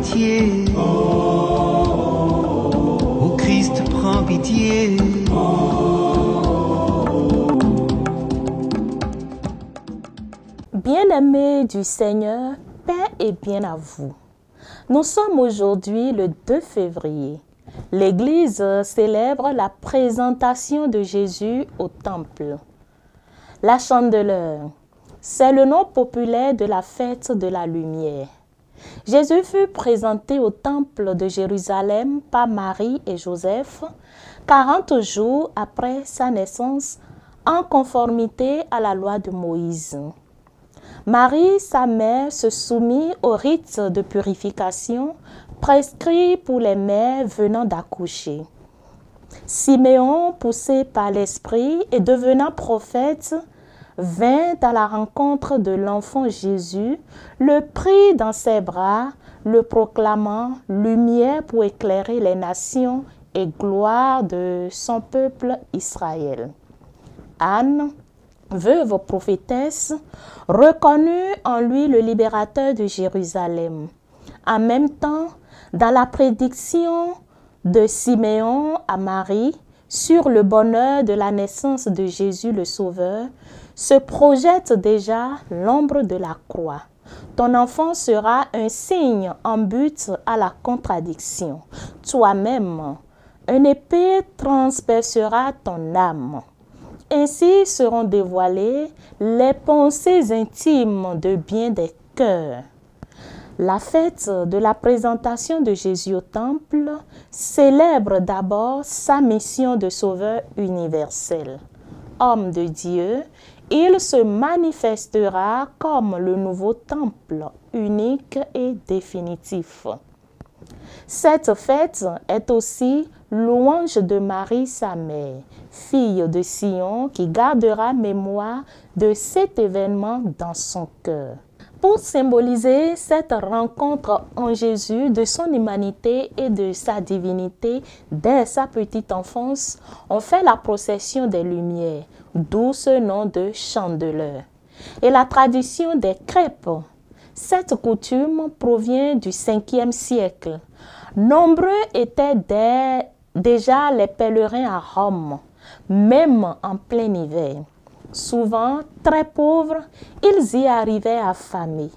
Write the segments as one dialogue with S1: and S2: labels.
S1: pitié. Ô Christ, prends pitié.
S2: Bien-aimés du Seigneur, paix et bien à vous. Nous sommes aujourd'hui le 2 février. L'Église célèbre la présentation de Jésus au temple. La Chandeleur, c'est le nom populaire de la fête de la lumière. Jésus fut présenté au temple de Jérusalem par Marie et Joseph 40 jours après sa naissance en conformité à la loi de Moïse. Marie, sa mère, se soumit au rite de purification prescrit pour les mères venant d'accoucher. Siméon, poussé par l'Esprit et devenant prophète, vint à la rencontre de l'enfant Jésus, le prit dans ses bras, le proclamant lumière pour éclairer les nations et gloire de son peuple Israël. Anne, veuve prophétesse, reconnut en lui le libérateur de Jérusalem. En même temps, dans la prédiction de Siméon à Marie sur le bonheur de la naissance de Jésus le Sauveur, se projette déjà l'ombre de la croix. Ton enfant sera un signe en but à la contradiction. Toi-même, une épée transpercera ton âme. Ainsi seront dévoilées les pensées intimes de bien des cœurs. La fête de la présentation de Jésus au temple célèbre d'abord sa mission de sauveur universel. Homme de Dieu, il se manifestera comme le nouveau temple, unique et définitif. Cette fête est aussi louange de Marie, sa mère, fille de Sion, qui gardera mémoire de cet événement dans son cœur. Pour symboliser cette rencontre en Jésus de son humanité et de sa divinité dès sa petite enfance, on fait la procession des Lumières, d'où ce nom de Chandeleur. Et la tradition des crêpes. Cette coutume provient du 5e siècle. Nombreux étaient déjà les pèlerins à Rome, même en plein hiver. Souvent très pauvres, ils y arrivaient affamés.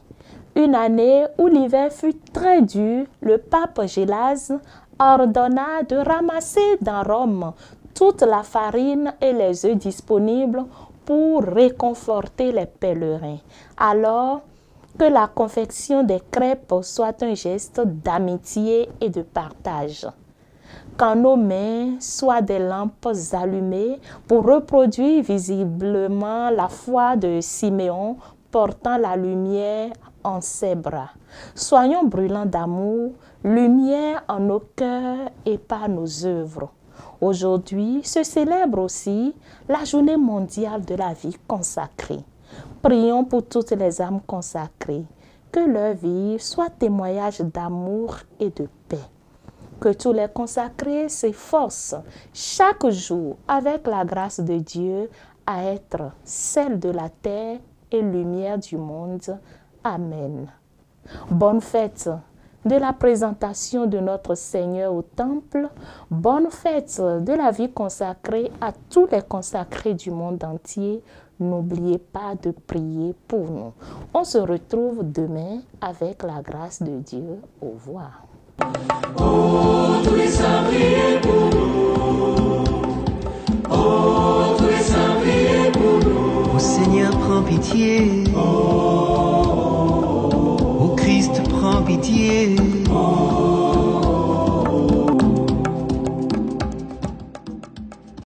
S2: Une année où l'hiver fut très dur, le pape Gélase ordonna de ramasser dans Rome toute la farine et les œufs disponibles pour réconforter les pèlerins. Alors que la confection des crêpes soit un geste d'amitié et de partage. Qu'en nos mains soient des lampes allumées pour reproduire visiblement la foi de Siméon portant la lumière en ses bras. Soyons brûlants d'amour, lumière en nos cœurs et par nos œuvres. Aujourd'hui se célèbre aussi la journée mondiale de la vie consacrée. Prions pour toutes les âmes consacrées, que leur vie soit témoignage d'amour et de paix. Que tous les consacrés s'efforcent chaque jour, avec la grâce de Dieu, à être sel de la terre et lumière du monde. Amen. Bonne fête de la présentation de notre Seigneur au temple. Bonne fête de la vie consacrée à tous les consacrés du monde entier. N'oubliez pas de prier pour nous. On se retrouve demain avec la grâce de Dieu. Au revoir.
S3: Oh, tous les saints, priez pour nous. Oh, tous les saints, priez pour nous.
S1: Ô Seigneur, prends pitié. Ô Christ, prends pitié.